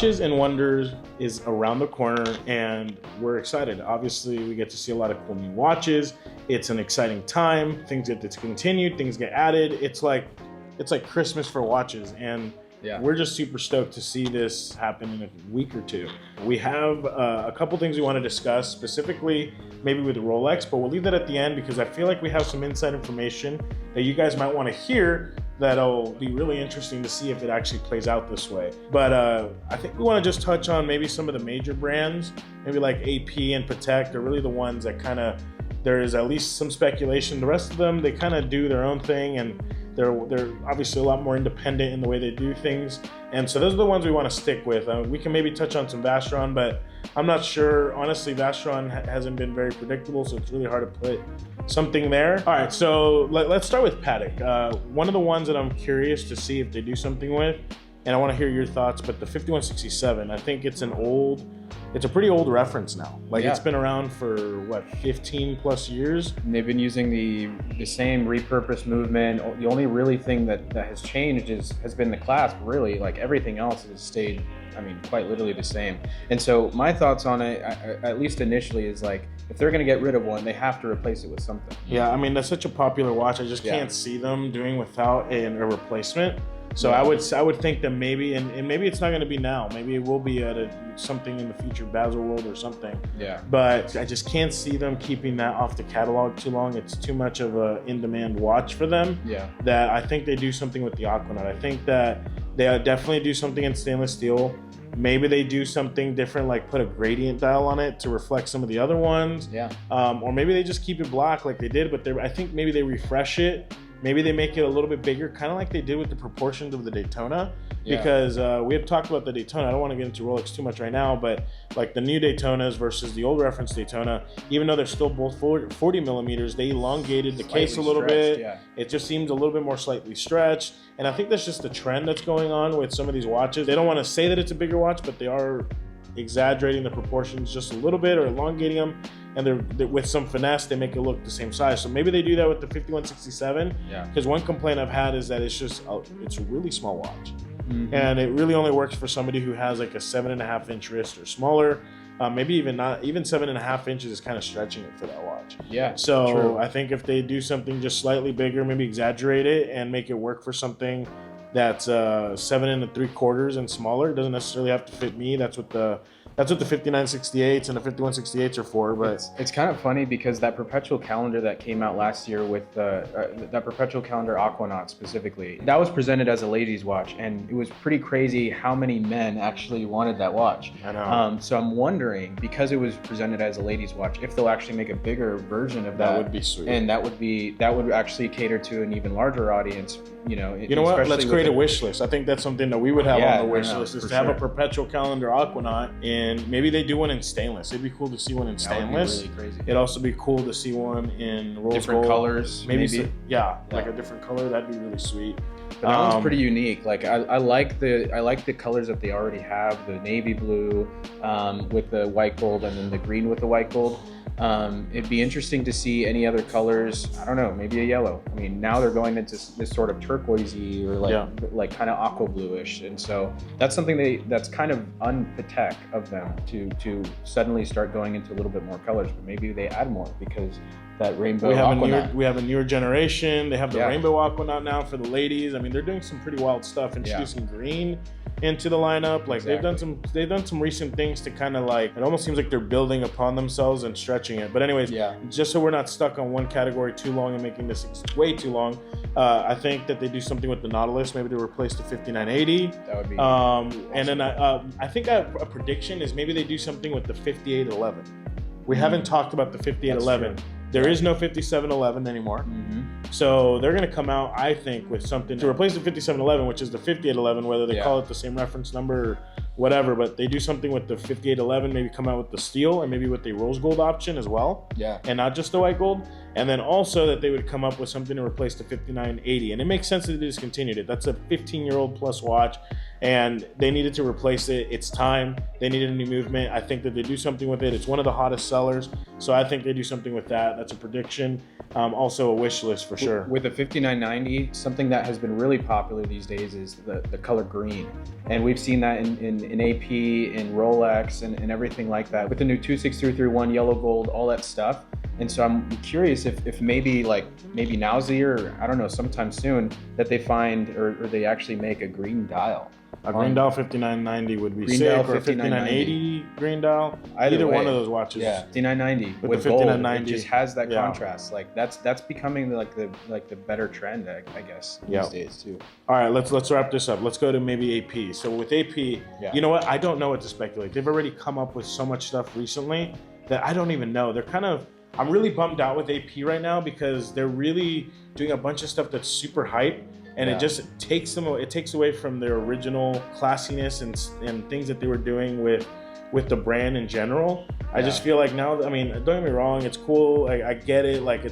Watches and Wonders is around the corner and we're excited. Obviously, we get to see a lot of cool new watches. It's an exciting time. Things get discontinued, things get added. It's like Christmas for watches, and we're just super stoked to see this happen in a week or two. We have a couple things we want to discuss, specifically maybe with Rolex, but we'll leave that at the end because I feel like we have some inside information that you guys might want to hear that'll be really interesting to see if it actually plays out this way. But I think we want to just touch on maybe some of the major brands, maybe like AP and Patek. They're really the ones that kind of, there is at least some speculation. The rest of them, they kind of do their own thing, and they're obviously a lot more independent in the way they do things. And so those are the ones we want to stick with. We can maybe touch on some Vacheron, but I'm not sure. Honestly, Vacheron hasn't been very predictable, so it's really hard to put something there. All right, so let's start with Patek. One of the ones that I'm curious to see if they do something with, and I want to hear your thoughts, but the 5167, I think it's a pretty old reference now. Like it's been around for what, 15 plus years? And they've been using the same repurposed movement. The only really thing that has changed has been the clasp, really. Like everything else has stayed, I mean, quite literally the same. And so my thoughts on it, at least initially, is like, if they're gonna get rid of one, they have to replace it with something. Yeah, I mean, that's such a popular watch. I just can't see them doing without a replacement. So I would think that maybe, and maybe it's not going to be now. Maybe it will be at something in the future, Baselworld or something. Yeah. But I just can't see them keeping that off the catalog too long. It's too much of a in-demand watch for them. Yeah. That I think they do something with the Aquanaut. I think that they definitely do something in stainless steel. Maybe they do something different, like put a gradient dial on it to reflect some of the other ones. Yeah. Or maybe they just keep it black like they did, but I think maybe they refresh it. Maybe they make it a little bit bigger, kind of like they did with the proportions of the Daytona. Yeah. Because we had talked about the Daytona. I don't want to get into Rolex too much right now, but like the new Daytonas versus the old reference Daytona, even though they're still both 40 millimeters, they elongated the case a little bit. Yeah. It just seems a little bit more slightly stretched. And I think that's just the trend that's going on with some of these watches. They don't want to say that it's a bigger watch, but they are exaggerating the proportions just a little bit or elongating them. And they're with some finesse, they make it look the same size. So maybe they do that with the 5167. Yeah. Because one complaint I've had is that it's a really small watch. Mm-hmm. And it really only works for somebody who has like a 7.5 inch wrist or smaller. Maybe even 7.5 inches is kind of stretching it for that watch. Yeah. So true. I think if they do something just slightly bigger, maybe exaggerate it and make it work for something that's 7 3/4 and smaller. It doesn't necessarily have to fit me. That's what the 5968s and the 5168s are for. But it's kind of funny because that perpetual calendar that came out last year with that perpetual calendar Aquanaut specifically, that was presented as a ladies' watch, and it was pretty crazy how many men actually wanted that watch. I know. So I'm wondering, because it was presented as a ladies' watch, if they'll actually make a bigger version of that. That would be sweet. And that would actually cater to an even larger audience. You know what? Let's create a wish list. I think that's something that we would have on the wish list, is to have a perpetual calendar Aquanaut, and maybe they do one in stainless. It'd be cool to see one in stainless. That would be really crazy. It'd also be cool to see one in rose different gold. Colors. Maybe. Like a different color. That'd be really sweet. But that one's pretty unique. Like I like the colors that they already have. The navy blue with the white gold, and then the green with the white gold. It'd be interesting to see any other colors. I don't know, maybe a yellow. I mean, now they're going into this sort of turquoisey or like kind of aqua bluish, and so that's something that's kind of un-Patek of them to suddenly start going into a little bit more colors. But maybe they add more because that rainbow Aquanaut. We have a newer generation. They have the rainbow Aquanaut now for the ladies. I mean, they're doing some pretty wild stuff, introducing green into the lineup. Like they've done some recent things to kind of like, it almost seems like they're building upon themselves and stretching it. But anyways, just so we're not stuck on one category too long and making this way too long, I think that they do something with the Nautilus, maybe to replace the 5980. That would be and then I think a prediction is maybe they do something with the 5811. We haven't talked about the 5811. There is no 5711 anymore. Mm-hmm. So they're going to come out, I think, with something to replace the 5711, which is the 5811, whether they call it the same reference number or whatever, but they do something with the 5811, maybe come out with the steel and maybe with the rose gold option as well. Yeah. And not just the white gold. And then also that they would come up with something to replace the 5980. And it makes sense that they discontinued it. That's a 15-year-old plus watch, and they needed to replace it. It's time. They needed a new movement. I think that they do something with it. It's one of the hottest sellers, so I think they do something with that. That's a prediction. Also a wish list for sure. With a 5990, something that has been really popular these days is the color green. And we've seen that in AP, in Rolex, and everything like that. With the new 26331, yellow gold, all that stuff. And so I'm curious if maybe now's the year, or I don't know, sometime soon, that they find or they actually make a green dial. A green dial 5990 would be green sick, dial or 5980 green dial. Either one of those watches. Yeah, 5990 with the gold. 5990. It just has that Yeah. contrast. Like that's becoming the better trend, I guess, these days too. All right, let's wrap this up. Let's go to maybe AP. So with AP, you know what? I don't know what to speculate. They've already come up with so much stuff recently that I don't even know. I'm really bummed out with AP right now because they're really doing a bunch of stuff that's super hype. And it just takes away from their original classiness and things that they were doing with the brand in general. I just feel like now, I mean, don't get me wrong, it's cool. I get it. Like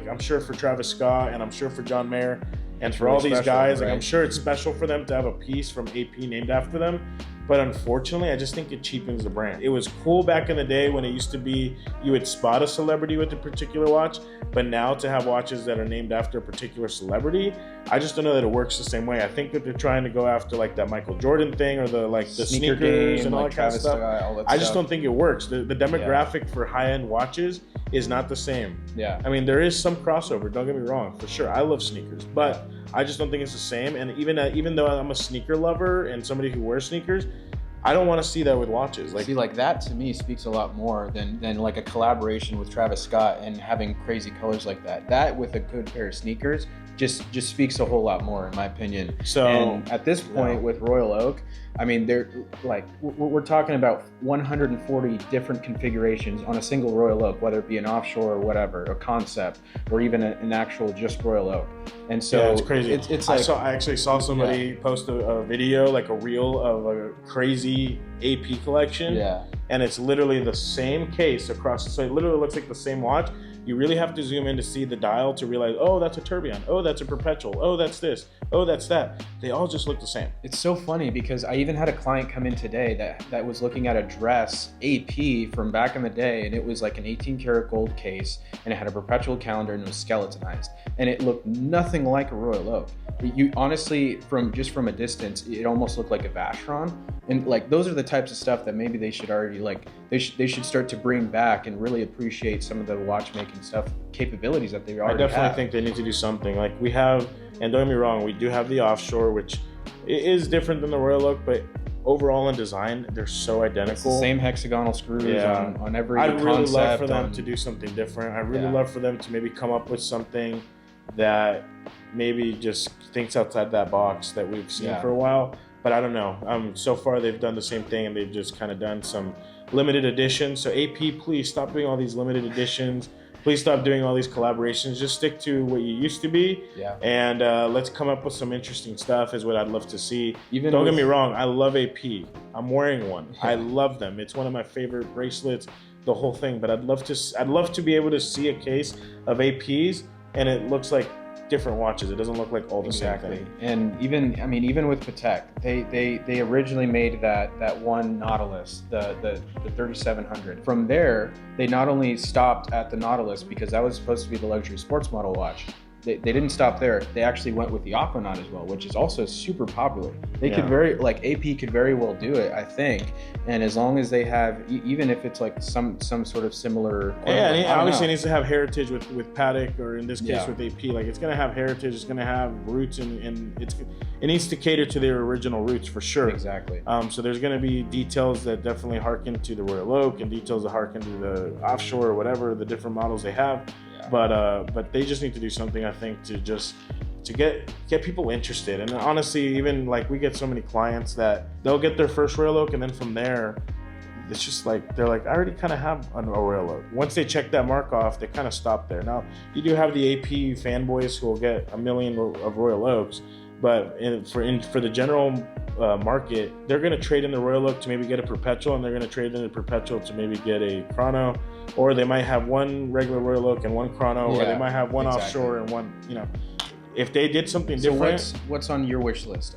I'm sure for Travis Scott and I'm sure for John Mayer and for all these guys, like I'm sure it's special for them to have a piece from AP named after them. But unfortunately, I just think it cheapens the brand. It was cool back in the day when it used to be you would spot a celebrity with a particular watch, but now to have watches that are named after a particular celebrity, I just don't know that it works the same way. I think that they're trying to go after like that Michael Jordan thing or the sneakers game, and all like that kind of stuff. I just don't think it works. The demographic for high-end watches is not the same. Yeah. I mean, there is some crossover, don't get me wrong, for sure. I love sneakers, but I just don't think it's the same. And even though I'm a sneaker lover and somebody who wears sneakers, I don't want to see that with watches. Like that to me speaks a lot more than like a collaboration with Travis Scott and having crazy colors like that. That with a good pair of sneakers just speaks a whole lot more, in my opinion. So and at this point with Royal Oak, I mean, we're talking about 140 different configurations on a single Royal Oak, whether it be an offshore or whatever, a concept, or even an actual just Royal Oak. And so it's crazy. It's like, I actually saw somebody post a video, like a reel of a crazy AP collection. Yeah. And it's literally the same case across. So it literally looks like the same watch. You really have to zoom in to see the dial to realize, oh, that's a tourbillon. Oh, that's a perpetual. Oh, that's this. Oh, that's that. They all just look the same. It's so funny because I even had a client come in today that was looking at a dress AP from back in the day, and it was like an 18 karat gold case, and it had a perpetual calendar and it was skeletonized, and it looked nothing like a Royal Oak. You honestly, from a distance, it almost looked like a Vacheron. And like those are the types of stuff that maybe they should already they should start to bring back and really appreciate some of the watchmaking stuff capabilities that they already have. I definitely think they need to do something. Like we have, and don't get me wrong, we do have the offshore, which is different than the Royal Oak, but overall in design, they're so identical. It's the same hexagonal screws on every concept. I'd really love for them to do something different. I really love for them to maybe come up with something that maybe just thinks outside that box that we've seen for a while. But I don't know. So far, they've done the same thing, and they've just kind of done some limited editions. So AP, please stop doing all these limited editions. Please stop doing all these collaborations. Just stick to what you used to be. Yeah. And let's come up with some interesting stuff is what I'd love to see. Don't Even get me wrong. I love AP. I'm wearing one. Yeah. I love them. It's one of my favorite bracelets, the whole thing. But I'd love to be able to see a case of APs, and it looks like different watches. It doesn't look like all the same thing. And even with Patek, they originally made that one Nautilus, the 3700. From there, they not only stopped at the Nautilus because that was supposed to be the luxury sports model watch. They didn't stop there. They actually went with the Aquanaut as well, which is also super popular. They could AP could very well do it, I think. And as long as they have, even if it's like some sort of similar. Yeah, and obviously it needs to have heritage with Patek, or in this case with AP. Like it's gonna have heritage. It's gonna have roots, and it needs to cater to their original roots for sure. Exactly. So there's gonna be details that definitely harken to the Royal Oak, and details that harken to the offshore or whatever the different models they have. But they just need to do something, I think, to get people interested. And honestly, even like we get so many clients that they'll get their first Royal Oak, and then from there, it's just like they're like, I already kind of have a Royal Oak. Once they check that mark off, they kind of stop there. Now you do have the AP fanboys who will get 1 million of Royal Oaks, but for the general market, they're going to trade in the Royal Oak to maybe get a perpetual, and they're going to trade in the perpetual to maybe get a chrono, or they might have one regular Royal Oak and one chrono, or they might have one offshore and one, if they did something So different. what's on your wish list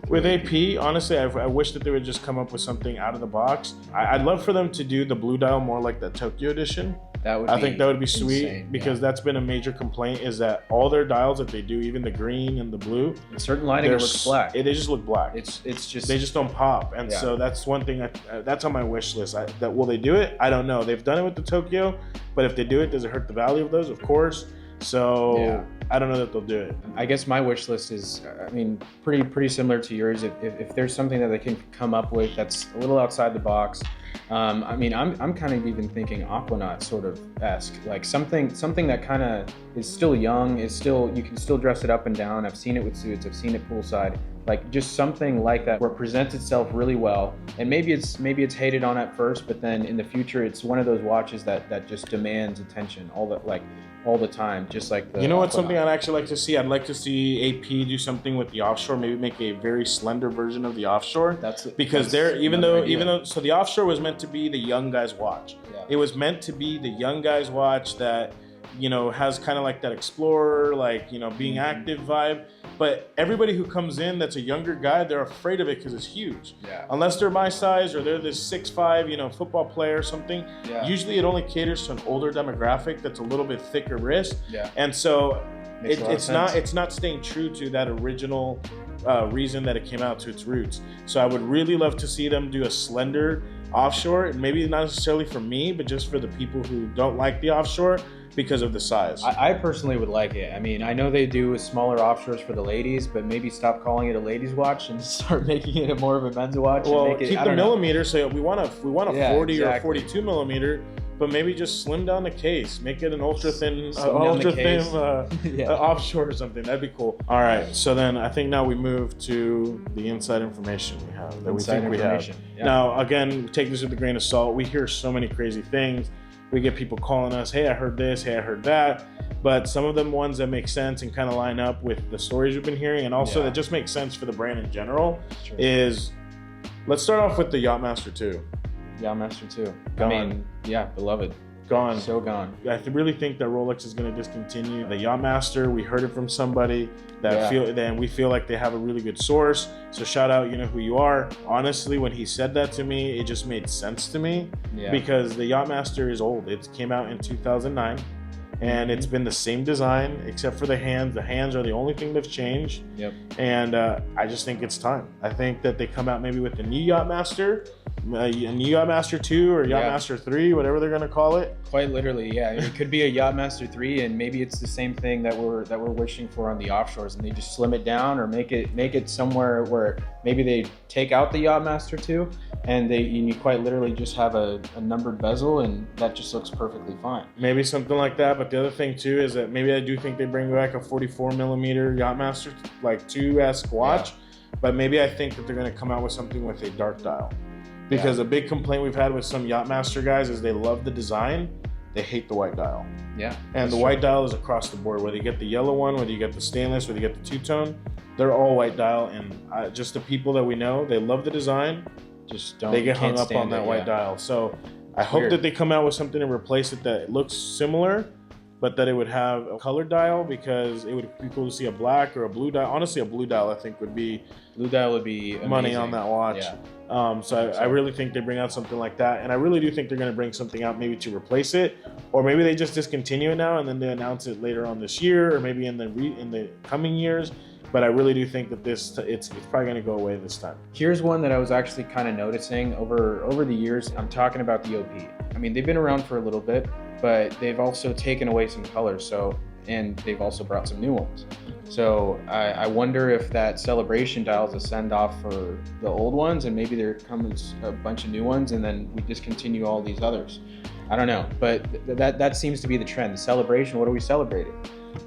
With AP, honestly, I wish that they would just come up with something out of the box. I'd love for them to do the blue dial more like the Tokyo edition. I think that would be sweet, insane, because that's been a major complaint, is that all their dials that they do, even the green and the blue, in certain lighting it looks black. They just look black. It's just, they just don't pop, and so that's one thing that's on my wish list. That will they do it? I don't know. They've done it with the Tokyo, but if they do it, does it hurt the value of those? Of course. So I don't know that they'll do it. I guess my wish list is, I mean, pretty similar to yours. If there's something that they can come up with that's a little outside the box. I mean, I'm kind of even thinking Aquanaut sort of esque, like something that kind of is still young, is still, you can still dress it up and down. I've seen it with suits, I've seen it poolside, like just something like that where it presents itself really well. And maybe it's hated on at first, but then in the future, it's one of those watches that just demands attention all the time, just like the. You know what's something I'd actually like to see? I'd like to see AP do something with the offshore. Maybe make a very slender version of the offshore. Because even though so the offshore was meant to be the young guy's watch. Yeah. It was meant to be the young guy's watch that, you know, has kind of like that explorer, like, you know, being active vibe. But everybody who comes in that's a younger guy, they're afraid of it because it's huge. Yeah. Unless they're my size or they're this 6'5", you know, football player or something. Yeah. Usually it only caters to an older demographic that's a little bit thicker wrist. Yeah. And so it's not staying true to that original reason that it came out, to its roots. So I would really love to see them do a slender offshore, and maybe not necessarily for me, but just for the people who don't like the offshore because of the size. I personally would like it. I mean, I know they do smaller offshores for the ladies, but maybe stop calling it a ladies' watch and start making it more of a men's watch. Well, and make keep the millimeter. So we want a 40 or 42 millimeter, but maybe just slim down the case, make it an ultra thin offshore or something. That'd be cool. All right, so then I think now we move to the inside information we have that we think we have. Yeah. Now, again, take this with a grain of salt. We hear so many crazy things. We get people calling us, hey, I heard this, hey, I heard that. But some of them ones that make sense and kind of line up with the stories we've been hearing, and also that just makes sense for the brand in general, is, let's start off with the Yacht-Master 2. Yacht-Master 2. I mean, yeah, beloved. Gone. So gone. I really think that Rolex is going to discontinue the Yacht-Master. We heard it from somebody that we feel like they have a really good source. So shout out, you know who you are. Honestly, when he said that to me, it just made sense to me because the Yacht-Master is old. It came out in 2009 and it's been the same design except for the hands. The hands are the only thing that's changed. Yep. And I just think it's time. I think that they come out maybe with the new Yacht-Master, a new Yacht-Master 2 or Yacht-Master 3, whatever they're going to call it. Quite literally, yeah. It could be a Yacht-Master 3, and maybe it's the same thing that we're wishing for on the offshores, and they just slim it down or make it somewhere where maybe they take out the Yacht-Master 2 and you quite literally just have a numbered bezel, and that just looks perfectly fine. Maybe something like that. But the other thing too is that maybe I do think they bring back a 44 millimeter Yacht-Master like 2-esque watch, but maybe I think that they're going to come out with something with a dark dial. Because a big complaint we've had with some Yacht-Master guys is they love the design, they hate the white dial. Yeah. And the white dial is across the board. Whether you get the yellow one, whether you get the stainless, whether you get the two-tone, they're all white dial. And just the people that we know, they love the design, they get hung up on that white dial. So I hope that they come out with something to replace it that looks similar, but that it would have a colored dial, because it would be cool to see a black or a blue dial. Honestly, a blue dial I think would be amazing. Money on that watch. Yeah. So I really think they bring out something like that, and I really do think they're going to bring something out maybe to replace it, or maybe they just discontinue it now and then they announce it later on this year, or maybe in the coming years. But I really do think that it's probably going to go away this time. Here's one that I was actually kind of noticing over the years. I'm talking about the OP. I mean, they've been around for a little bit, but they've also taken away some colors. And they've also brought some new ones. So I wonder if that celebration dial is a send off for the old ones, and maybe there comes a bunch of new ones, and then we discontinue all these others. I don't know, but that seems to be the trend. The celebration. What are we celebrating?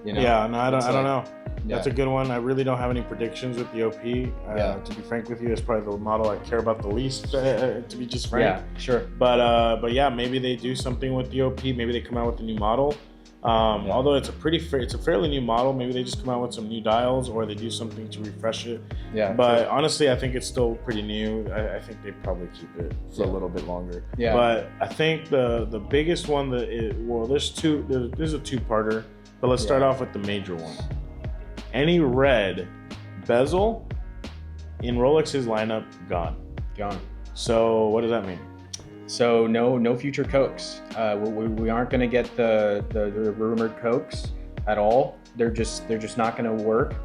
You know? Yeah, no, I don't know. That's a good one. I really don't have any predictions with the OP. To be frank with you, it's probably the model I care about the least, to be just frank. Yeah, sure. But yeah, maybe they do something with the OP. Maybe they come out with a new model. Although it's a fairly new model. Maybe they just come out with some new dials, or they do something to refresh it. Yeah. But honestly, I think it's still pretty new. I think they probably keep it for a little bit longer. Yeah. But I think the biggest one there's a two-parter, but let's start off with the major one. any red bezel in Rolex's lineup, gone. Gone. So what does that mean? So no future Cokes. We aren't going to get the rumored Cokes at all. They're just not going to work.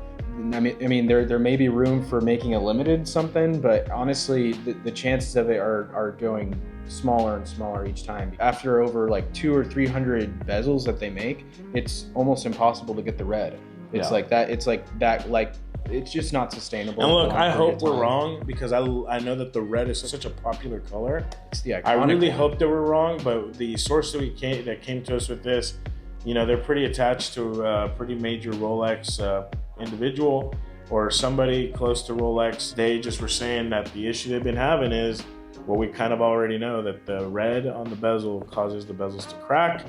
I mean, there may be room for making a limited something, but honestly, the chances of it are going smaller and smaller each time. After over like 200 or 300 bezels that they make, it's almost impossible to get the red. It's like that. It's like that. Like it's just not sustainable. And look, I hope we're wrong, because I know that the red is such a popular color. It's the iconic I really one. hope that we're wrong, but the source that came to us with this, you know, they're pretty attached to a pretty major Rolex individual or somebody close to Rolex. They just were saying that the issue they've been having is what we kind of already know, that the red on the bezel causes the bezels to crack.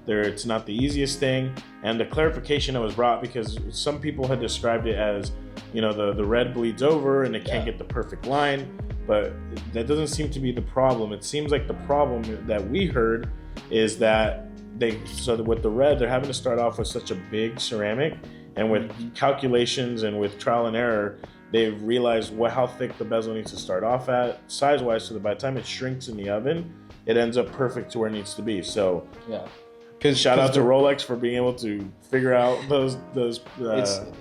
It's not the easiest thing. And the clarification that was brought, because some people had described it as, you know, the red bleeds over and it can't get the perfect line, but that doesn't seem to be the problem. It seems like the problem that we heard is that with the red, they're having to start off with such a big ceramic, and with calculations and with trial and error, they've realized how thick the bezel needs to start off at size-wise, so that by the time it shrinks in the oven, it ends up perfect to where it needs to be. So yeah. Shout out to Rolex for being able to figure out those.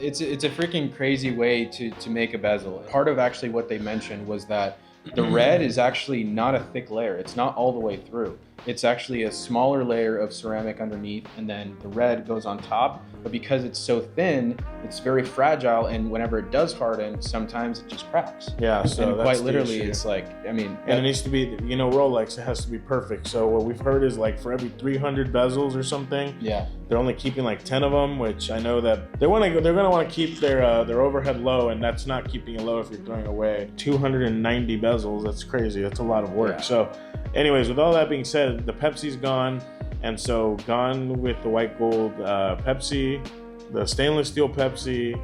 It's a freaking crazy way to make a bezel. Part of actually what they mentioned was that the red is actually not a thick layer. It's not all the way through. It's actually a smaller layer of ceramic underneath, and then the red goes on top. But because it's so thin, it's very fragile, and whenever it does harden, sometimes it just cracks. Yeah, so and that's quite the literally, issue. it's like, I mean, and it needs to be, you know, Rolex, it has to be perfect. So what we've heard is like for every 300 bezels or something, they're only keeping like 10 of them, which I know that they're going to want to keep their overhead low, and that's not keeping it low if you're throwing away 290 bezels. That's crazy. That's a lot of work. Yeah. So anyways, with all that being said, the Pepsi's gone, and so gone with the white gold Pepsi, the stainless steel Pepsi,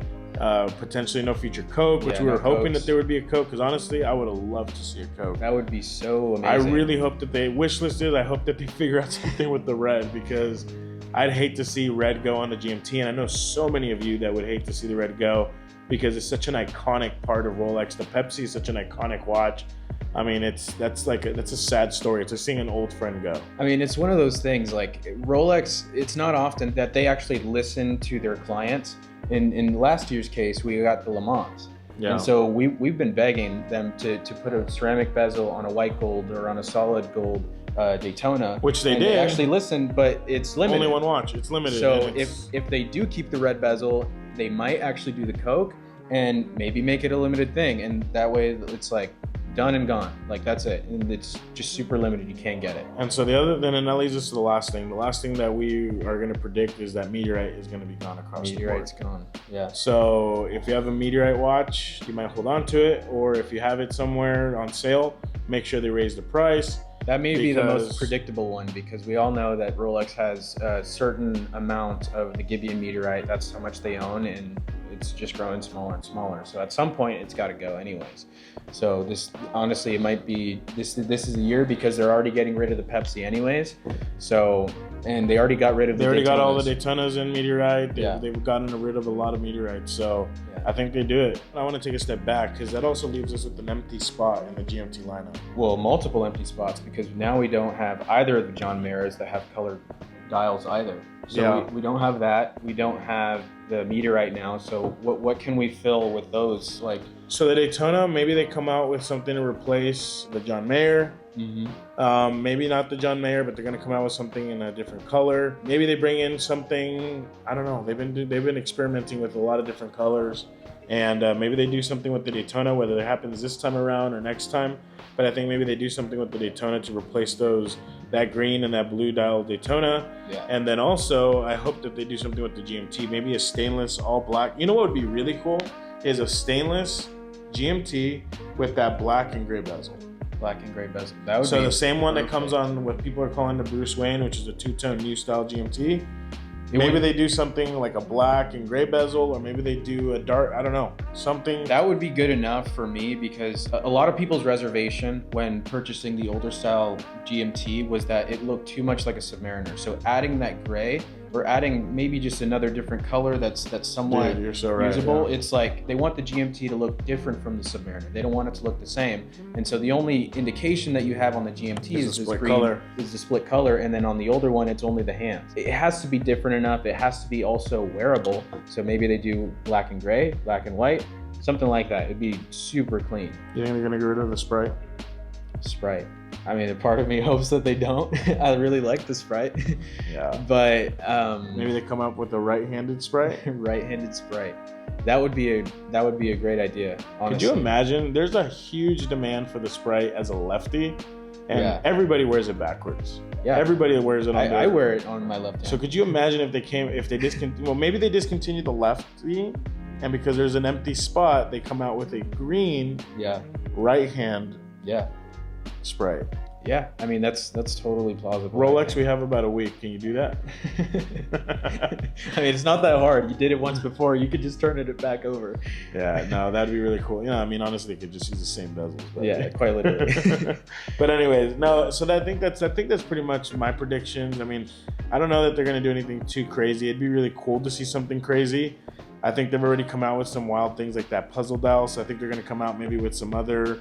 potentially no future Coke, which we were hoping that there would be a Coke, because honestly, I would have loved to see a Coke. That would be so amazing. I really hope that they wishlisted. I hope that they figure out something with the red, because I'd hate to see red go on the GMT, and I know so many of you that would hate to see the red go, because it's such an iconic part of Rolex. The Pepsi is such an iconic watch. I mean, that's a sad story. It's like seeing an old friend go. I mean, it's one of those things, like Rolex, it's not often that they actually listen to their clients. In last year's case, we got the Le Mans. Yeah. And so we've been begging them to put a ceramic bezel on a white gold or on a solid gold Daytona. Which they did. They actually listened, but it's limited. Only one watch. It's limited. So if they do keep the red bezel, they might actually do the Coke and maybe make it a limited thing. And that way it's like done and gone. Like that's it. And it's just super limited. You can't get it. And so then that leads us to the last thing. The last thing that we are going to predict is that meteorite is going to be gone across the board. Meteorite's gone. Yeah. So if you have a meteorite watch, you might hold on to it, or if you have it somewhere on sale, make sure they raise the price. That may be the most predictable one, because we all know that Rolex has a certain amount of the Gibeon meteorite. That's how much they own, and it's just growing smaller and smaller. So at some point, it's got to go anyways. So this, honestly, it might be this is a year, because they're already getting rid of the Pepsi anyways. So, and they already got rid of. They already got all the Daytonas in meteorite. They've gotten rid of a lot of meteorites. So I think they do it. I want to take a step back, because that also leaves us with an empty spot in the GMT lineup. Well, multiple empty spots, because now we don't have either of the John Mayers that have colored dials either. So we don't have that. We don't have the meteorite now. So what can we fill with those? Like, so the Daytona, maybe they come out with something to replace the John Mayer. Maybe not the John Mayer, but they're going to come out with something in a different color. Maybe they bring in something, I don't know. They've been experimenting with a lot of different colors, and maybe they do something with the Daytona, whether it happens this time around or next time. But I think maybe they do something with the Daytona to replace that green and that blue dial Daytona. Yeah. And then also, I hope that they do something with the GMT, maybe a stainless all black. You know what would be really cool is a stainless GMT with that black and gray bezel. Black and gray bezel. That would so be the same one perfect. that comes on what people are calling the Bruce Wayne, which is a two-tone new style GMT. Maybe they do something like a black and gray bezel, or maybe they do a dark, I don't know, something. That would be good enough for me, because a lot of people's reservation when purchasing the older style GMT was that it looked too much like a Submariner. So adding that gray or adding maybe just another different color that's somewhat Dude, you're so right, usable. yeah. It's like they want the GMT to look different from the Submariner. They don't want it to look the same. And so the only indication that you have on the GMT is this green, is the split color, and then on the older one, it's only the hands. It has to be different enough. It has to be also wearable. So maybe they do black and gray, black and white, something like that. It'd be super clean. You think they're gonna get rid of the Sprite? Sprite. I mean, a part of me hopes that they don't. I really like the Sprite. Yeah. But maybe they come up with a right-handed Sprite. Right-handed Sprite. That would be a great idea. Honestly. Could you imagine? There's a huge demand for the Sprite as a lefty, and everybody wears it backwards. Yeah. Everybody wears it on. I wear it on my left hand. So could you imagine if they discontinue? Well, maybe they discontinue the lefty, and because there's an empty spot, they come out with a green. Right hand. Sprite. Yeah, I mean that's totally plausible. Rolex, we have about a week. Can you do that? I mean, it's not that hard. You did it once before. You could just turn it back over. Yeah, no, that'd be really cool. Yeah, I mean, honestly, they could just use the same bezels. But yeah, quite literally. But anyways, no. So I think that's pretty much my predictions. I mean, I don't know that they're gonna do anything too crazy. It'd be really cool to see something crazy. I think they've already come out with some wild things like that puzzle dial. So I think they're going to come out maybe with some other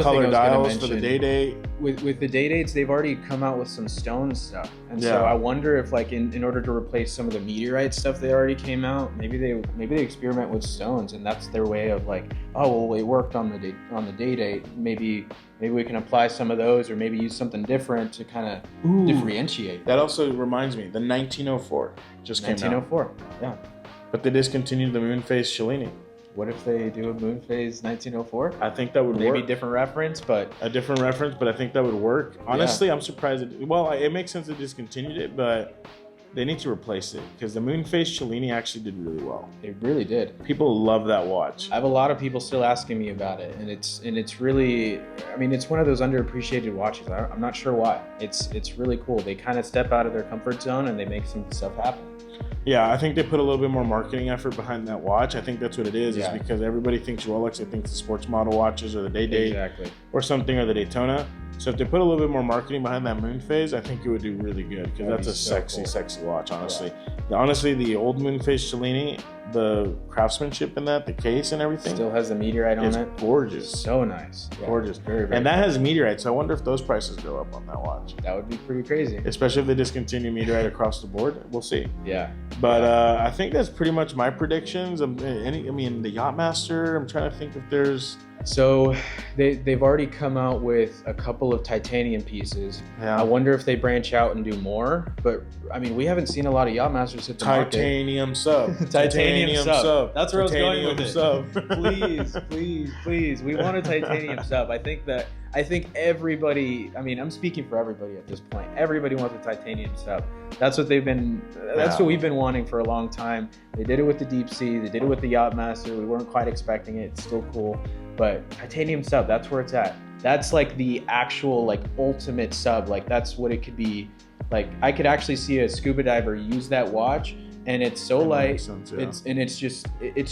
color dials for the day date. With the day dates, they've already come out with some stone stuff. And so I wonder if like in order to replace some of the meteorite stuff that already came out, maybe they experiment with stones, and that's their way of like, oh well, it worked on the day date. Maybe we can apply some of those, or maybe use something different to kind of differentiate. That also reminds me, the 1904 just came out. 1904, yeah. But they discontinued the moon phase Cellini. What if they do a moon phase 1904? I think that would work. Maybe different reference, but a different reference, but I think that would work. Honestly, I'm surprised. It makes sense they discontinued it, but they need to replace it because the moon phase Cellini actually did really well. It really did. People love that watch. I have a lot of people still asking me about it, and it's really, I mean, it's one of those underappreciated watches. I'm not sure why. It's really cool. They kind of step out of their comfort zone and they make some stuff happen. Yeah, I think they put a little bit more marketing effort behind that watch. I think that's what it is. It's because everybody thinks Rolex, they think the sports model watches or the day date or something, or the Daytona. So if they put a little bit more marketing behind that moon phase, I think it would do really good because that's a sexy watch, honestly. Yeah. Honestly, the old moon phase Cellini, the craftsmanship in that, the case and everything, still has the meteorite on it. It's gorgeous. So nice. Yeah. Gorgeous. Very, very and that has meteorite, so I wonder if those prices go up on that watch. That would be pretty crazy. Especially if they discontinue meteorite across the board. We'll see. Yeah. But I think that's pretty much my predictions. I mean, the Yacht-Master, I'm trying to think if there's... So they've already come out with a couple of titanium pieces. Yeah. I wonder if they branch out and do more. But I mean, we haven't seen a lot of Yacht-Masters hit the titanium sub. Titanium sub. That's where I was going with it. Sub. please. We want a titanium sub. I think everybody, I mean, I'm speaking for everybody at this point. Everybody wants a titanium sub. That's what we've been wanting for a long time. They did it with the Deep Sea. They did it with the Yacht-Master. We weren't quite expecting it. It's still cool. But titanium sub, that's where it's at. That's like the actual like ultimate sub. Like that's what it could be. Like I could actually see a scuba diver use that watch, and it's so light. It's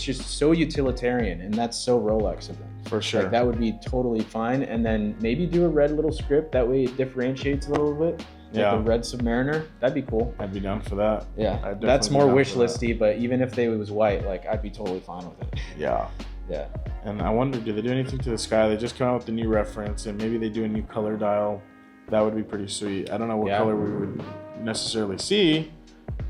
just so utilitarian, and that's so Rolex of them. For sure. Like that would be totally fine. And then maybe do a red little script. That way it differentiates a little bit. Like the red Submariner. That'd be cool. I'd be down for that. Yeah. That's more wish listy, but even if they was white, like I'd be totally fine with it. Yeah. Yeah. And I wonder, do they do anything to the sky? They just come out with the new reference, and maybe they do a new color dial. That would be pretty sweet. I don't know what color we would necessarily see,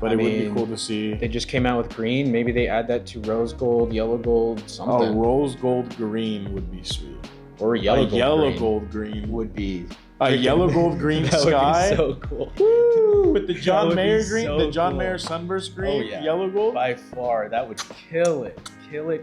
but would be cool to see. They just came out with green. Maybe they add that to rose gold, yellow gold, something. Oh, rose gold green would be sweet. Or yellow gold green would be. A yellow gold green that sky. That would be so cool. Woo! With the John Mayer green, the John Mayer sunburst green, yellow gold. By far, that would kill it.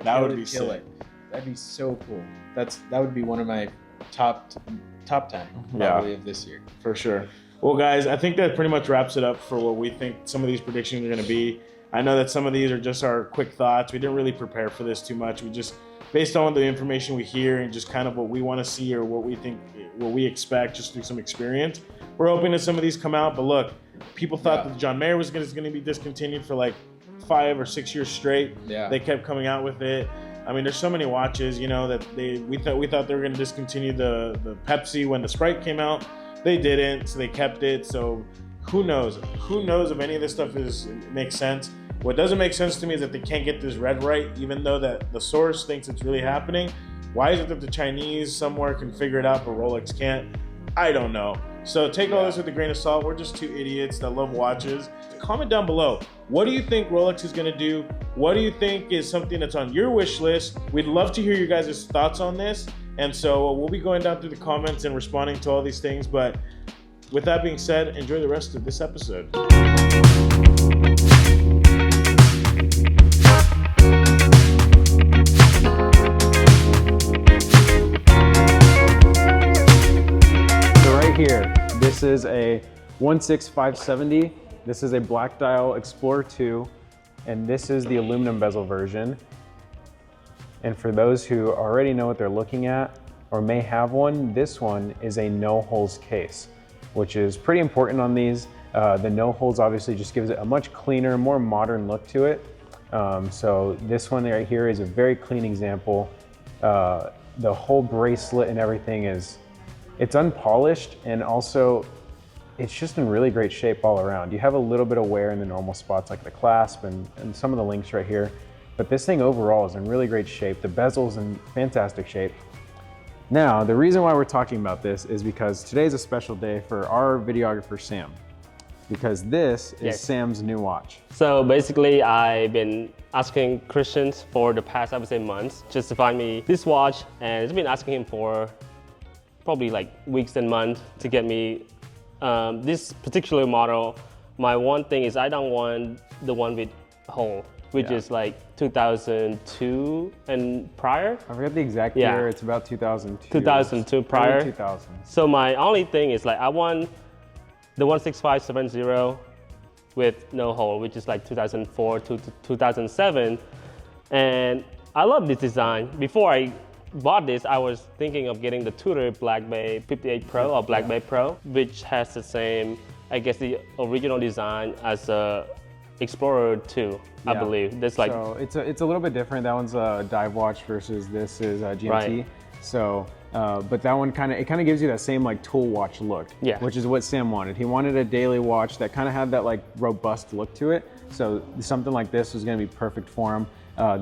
That would be sick. That'd be so cool. That would be one of my top 10 probably of this year. For sure. Well, guys, I think that pretty much wraps it up for what we think some of these predictions are going to be. I know that some of these are just our quick thoughts. We didn't really prepare for this too much. We just, based on the information we hear and just kind of what we want to see or what we think, what we expect just through some experience, we're hoping that some of these come out. But look, people thought that the John Mayer was going to be discontinued for like 5 or 6 years straight. Yeah. They kept coming out with it. I mean, there's so many watches, you know, that we thought they were going to discontinue the Pepsi when the Sprite came out. They didn't, so they kept it. So who knows? Who knows if any of this stuff makes sense? What doesn't make sense to me is that they can't get this red right, even though that the source thinks it's really happening. Why is it that the Chinese somewhere can figure it out, but Rolex can't? I don't know. So take all this with a grain of salt. We're just two idiots that love watches. Comment down below. What do you think Rolex is gonna do? What do you think is something that's on your wish list? We'd love to hear your guys' thoughts on this. And so we'll be going down through the comments and responding to all these things. But with that being said, enjoy the rest of this episode. Here, this is a 16570. This is a black dial Explorer 2, and this is the aluminum bezel version. And for those who already know what they're looking at or may have one, this one is a no holes case, which is pretty important on these. The no holes obviously just gives it a much cleaner, more modern look to it. So this one right here is a very clean example. The whole bracelet and everything it's unpolished, and also it's just in really great shape all around. You have a little bit of wear in the normal spots like the clasp and some of the links right here, but this thing overall is in really great shape. The bezel's in fantastic shape. Now, the reason why we're talking about this is because today's a special day for our videographer, Sam, because this is Sam's new watch. So basically, I've been asking Christians for the past, I would say, months, just to find me this watch, and it's been asking him for probably like weeks and months to get me this particular model. My one thing is I don't want the one with hole, which is like 2002 and prior. I forget the exact year, it's about 2002. 2002 prior. 2000. So my only thing is like I want the 16570 with no hole, which is like 2004 to 2007. And I love this design. Before I bought this, I was thinking of getting the Tudor Black Bay 58 Pro or Black Bay Pro, which has the same, I guess, the original design as a Explorer 2, I believe. That's like, so it's a little bit different. That one's a dive watch versus this is a GMT. Right. So, but that one kind of gives you that same like tool watch look, which is what Sam wanted. He wanted a daily watch that kind of had that like robust look to it. So something like this was going to be perfect for him.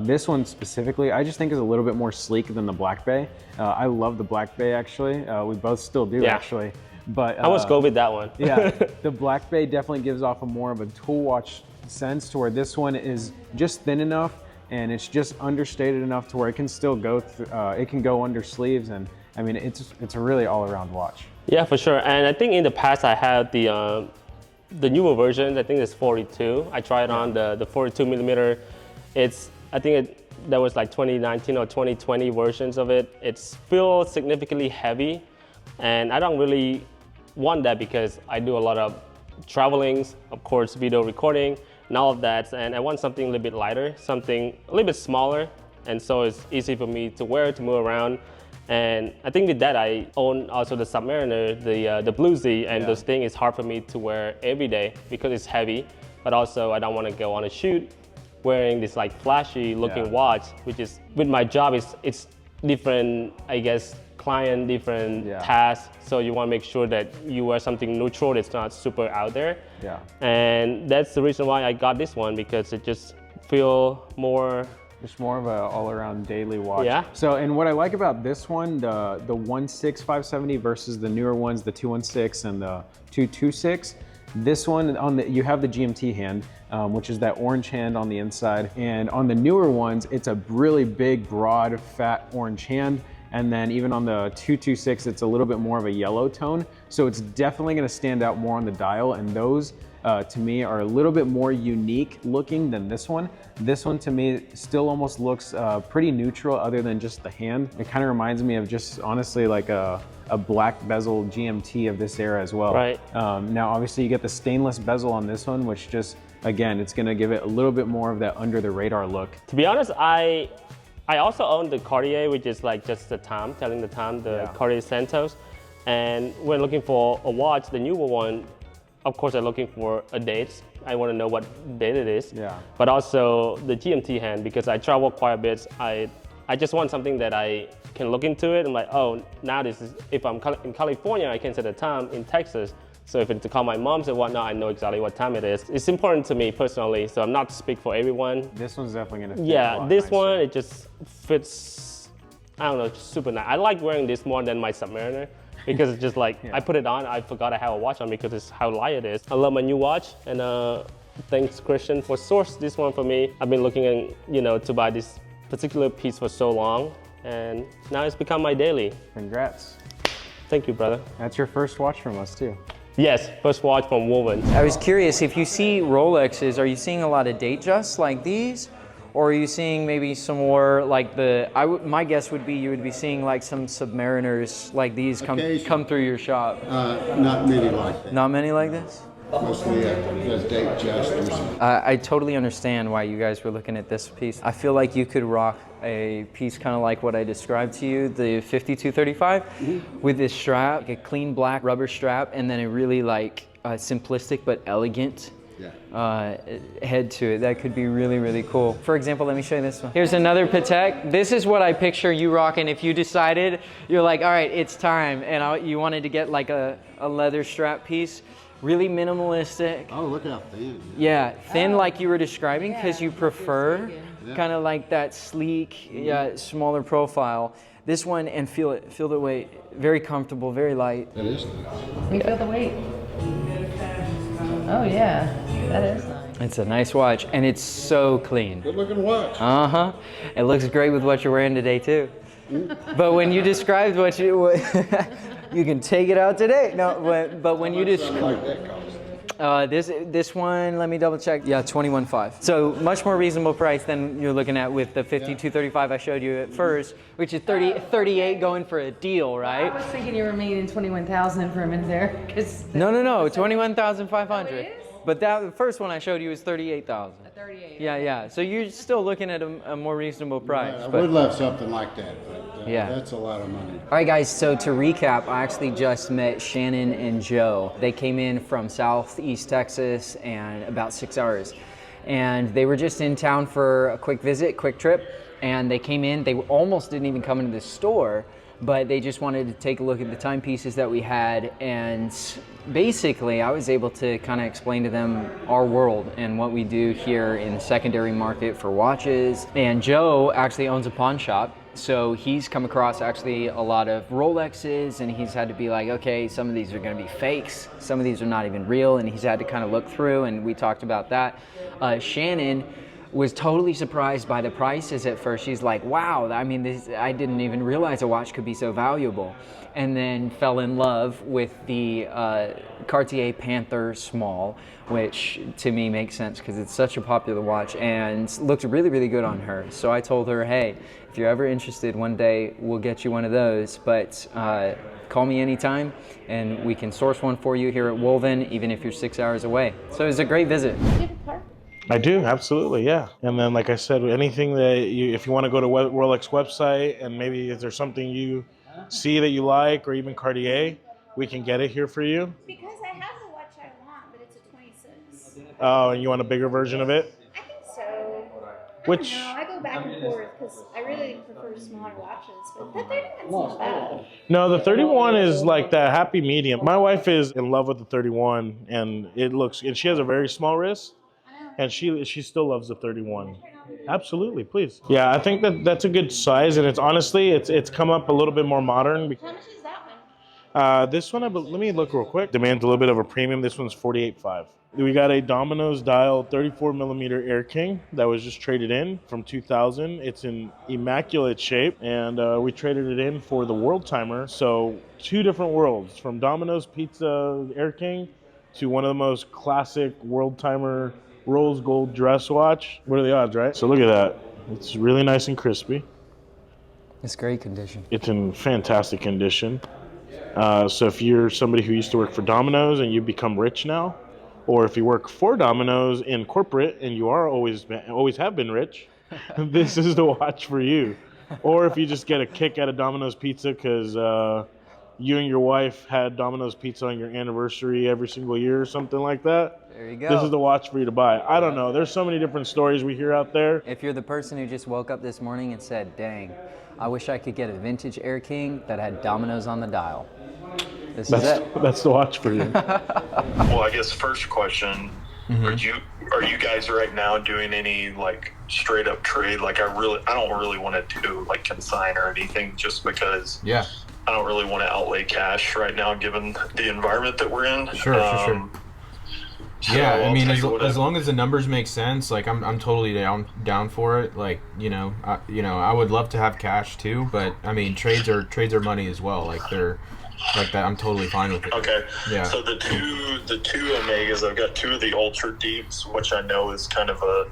This one specifically, I just think is a little bit more sleek than the Black Bay. I love the Black Bay actually. We both still do actually. But I must go with that one. The Black Bay definitely gives off more of a tool watch sense, to where this one is just thin enough and it's just understated enough to where it can still go through, it can go under sleeves, and I mean it's a really all-around watch. Yeah, for sure. And I think in the past I had the newer version. I think it's 42. I tried on the 42 millimeter. I think there was like 2019 or 2020 versions of it. It's feels significantly heavy, and I don't really want that because I do a lot of travelings, of course, video recording and all of that, and I want something a little bit lighter, something a little bit smaller, and so it's easy for me to wear, to move around. And I think with that, I own also the Submariner, the Blue Z, and this thing is hard for me to wear every day because it's heavy, but also I don't want to go on a shoot wearing this like flashy looking watch, which is, with my job, it's different, I guess, client, different tasks. So you want to make sure that you wear something neutral that's not super out there. And that's the reason why I got this one, because it just feel more, just more of a all-around daily watch. So, and what I like about this one, the 16570 versus the newer ones, the 216 and the 226, this one you have the GMT hand, which is that orange hand on the inside, and on the newer ones, it's a really big, broad, fat orange hand. And then even on the 226, it's a little bit more of a yellow tone. So it's definitely gonna stand out more on the dial, and those to me are a little bit more unique looking than this one. This one to me still almost looks pretty neutral other than just the hand. It kind of reminds me of just honestly like a black bezel GMT of this era as well. Now obviously you get the stainless bezel on this one, which just, again, it's gonna give it a little bit more of that under the radar look. To be honest, I also own the Cartier, which is like just the time, telling the time, the Cartier Santos. And when looking for a watch, the newer one, of course I'm looking for a date. I want to know what date it is. But also the GMT hand, because I travel quite a bit. I just want something that I can look into it and like, oh, now this is, if I'm in California, I can set a time. In Texas, So if it's to call my moms and whatnot, I know exactly what time it is. It's important to me personally, so I'm not to speak for everyone. This one's definitely gonna fit a Yeah, lot this nicer. one, it just fits, I don't know, just super nice. I like wearing this more than my Submariner because it's just like, I put it on, I forgot I have a watch on because it's how light it is. I love my new watch, and thanks Christian for sourcing this one for me. I've been looking at, to buy this particular piece for so long, and now it's become my daily. Congrats. Thank you, brother. That's your first watch from us too. Yes, first watch from Woven. I was curious, if you see Rolexes, are you seeing a lot of Datejust like these? Or are you seeing maybe some more like my guess would be you would be seeing like some Submariners like these come through your shop. Not many like that. Not many like this? Mostly just Datejust or something. I totally understand why you guys were looking at this piece. I feel like you could rock a piece kind of like what I described to you, the 5235, with this strap, like a clean black rubber strap, and then a really like simplistic but elegant head to it. That could be really, really cool. For example, let me show you this one. Here's another Patek. This is what I picture you rocking if you decided, you're like, all right, it's time, and you wanted to get like a leather strap piece. Really minimalistic. Oh, look how thin. Yeah, thin like you were describing, because you prefer kind of like that sleek, smaller profile. This one, and feel the weight, very comfortable, very light. That is nice. You feel the weight. Oh yeah, that is nice. It's a nice watch, and it's so clean. Good looking watch. Uh-huh. It looks great with what you're wearing today too. But when you described what you can take it out today. No, but when you Something like that cost. this one, let me double check. Yeah, 21.5. So much more reasonable price than you're looking at with the 5235 I showed you at first, which is 38 going for a deal, I right? was thinking you were making 21,000 for a minute there, because No, 21,500. But the first one I showed you is 38,000. 38. Yeah. So you're still looking at a more reasonable price. I but- would love something like that, but Yeah. that's a lot of money. All right, guys, so to recap, I actually just met Shannon and Joe. They came in from Southeast Texas and about 6 hours. And they were just in town for a quick visit, quick trip. And they came in, they almost didn't even come into the store, but they just wanted to take a look at the timepieces that we had. And basically, I was able to kind of explain to them our world and what we do here in the secondary market for watches. And Joe actually owns a pawn shop. So he's come across actually a lot of Rolexes, and he's had to be like, okay, some of these are going to be fakes, some of these are not even real, and he's had to kind of look through, and we talked about that. Shannon was totally surprised by the prices at first. She's like, wow, I mean, I didn't even realize a watch could be so valuable. And then fell in love with the Cartier Panther Small, which to me makes sense because it's such a popular watch and looked really, really good on her. So I told her, hey, if you're ever interested, one day we'll get you one of those, but call me anytime and we can source one for you here at Woven, even if you're 6 hours away. So it was a great visit. I do, absolutely, yeah. And then, like I said, anything that if you want to go to Rolex website and maybe is there something you see that you like, or even Cartier, we can get it here for you. Because I have the watch I want, but it's a 26. Oh, and you want a bigger version of it? I think so. Which? I don't know. I go back and forth because I really prefer smaller watches, but the 31's not bad. No, the 31 is like that happy medium. My wife is in love with the 31, and and she has a very small wrist. And she still loves the 31. Absolutely, please. Yeah, I think that's a good size, and it's honestly it's come up a little bit more modern. How much is that one? This one, let me look real quick. Demands a little bit of a premium. This one's 48.5. We got a Domino's dial 34 millimeter Air King that was just traded in from 2000. It's in immaculate shape, and we traded it in for the World Timer. So 2 different worlds, from Domino's Pizza Air King to one of the most classic World Timer rose gold dress watch. What are the odds, right? So look at that. It's really nice and crispy. It's great condition. It's in fantastic condition. So if you're somebody who used to work for Domino's and you become rich now, or if you work for Domino's in corporate and you are always have been rich, this is the watch for you. Or if you just get a kick out of Domino's Pizza because you and your wife had Domino's Pizza on your anniversary every single year or something like that. There you go. This is the watch for you to buy. I don't know. There's so many different stories we hear out there. If you're the person who just woke up this morning and said, dang, I wish I could get a vintage Air King that had Domino's on the dial. This is it. That's the watch for you. Well, I guess first question, are you guys right now doing any like straight up trade? Like I don't really want to do like consign or anything, just because I don't really want to outlay cash right now given the environment that we're in. Sure. So Yeah, I mean, tell you as long as the numbers make sense, like I'm totally down for it. Like I would love to have cash too, but I mean trades are money as well. Like they're like that. I'm totally fine with it. Okay. Yeah. So the two Omegas, I've got two of the Ultra Deeps, which I know is kind of a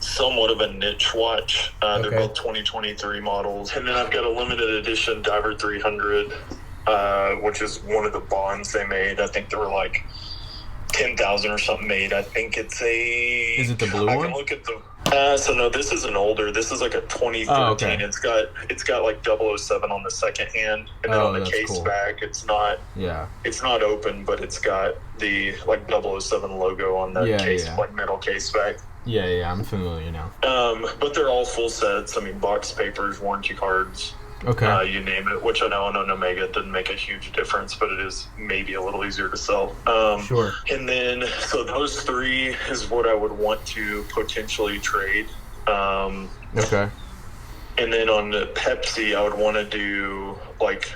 somewhat of a niche watch. They're both 2023 models, and then I've got a limited edition Diver 300, which is one of the bonds they made. I think there were like 10,000 or something made. I think it's a. Is it the blue one? I can look at the. So no, this is an older. This is like a 2013. Oh, okay. It's got like 007 on the second hand, and then on the case back, it's not. Yeah. It's not open, but it's got the like 007 logo on the case, like metal case back. Yeah, I'm familiar now. But they're all full sets. I mean, box papers, warranty cards. Okay. You name it, which I know on an Omega it doesn't make a huge difference, but it is maybe a little easier to sell. Sure. And then, so those three is what I would want to potentially trade. Okay. And then on the Pepsi, I would want to do like,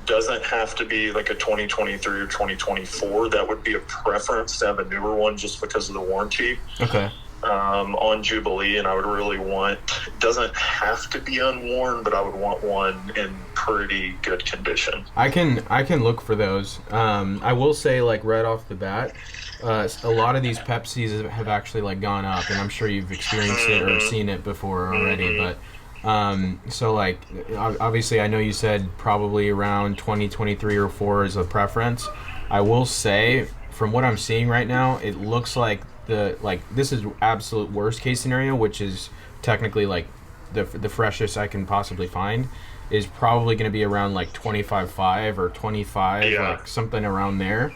doesn't have to be like a 2023 or 2024. That would be a preference to have a newer one just because of the warranty. Okay. On Jubilee, and I would really want, doesn't have to be unworn, but I would want one in pretty good condition. I can look for those. I will say, like right off the bat, a lot of these Pepsis have actually like gone up, and I'm sure you've experienced it or seen it before already. But so like obviously, I know you said probably around 2023 or 4 is a preference. I will say, from what I'm seeing right now, it looks like this is absolute worst case scenario, which is technically like the freshest I can possibly find, is probably going to be around like 25.5 or 25, like something around there.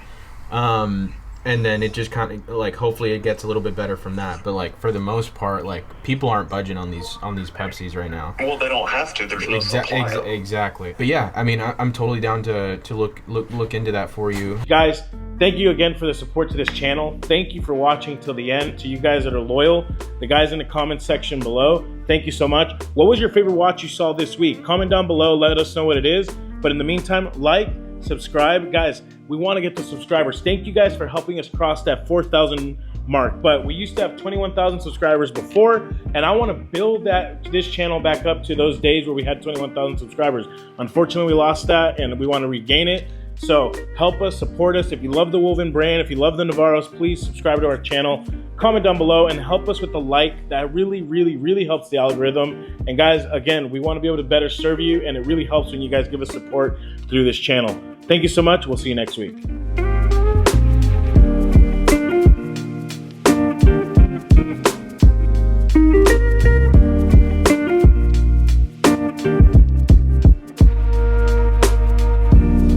And then it just kind of like, hopefully it gets a little bit better from that. But like for the most part, like people aren't budging on these Pepsis right now. Well, they don't have to. There's no supply. Exactly. But yeah, I mean, I'm totally down to look into that for you guys. Thank you again for the support to this channel. Thank you for watching till the end. To you guys that are loyal, the guys in the comment section below, thank you so much. What was your favorite watch you saw this week? Comment down below, let us know what it is. But in the meantime, like, subscribe. Guys, we want to get to subscribers. Thank you guys for helping us cross that 4,000 mark. But we used to have 21,000 subscribers before, and I want to build this channel back up to those days where we had 21,000 subscribers. Unfortunately, we lost that, and we want to regain it. So help us, support us. If you love the Woven brand, if you love the Navarros, please subscribe to our channel. Comment down below and help us with the like. That really, really, really helps the algorithm. And guys, again, we want to be able to better serve you, and it really helps when you guys give us support through this channel. Thank you so much. We'll see you next week.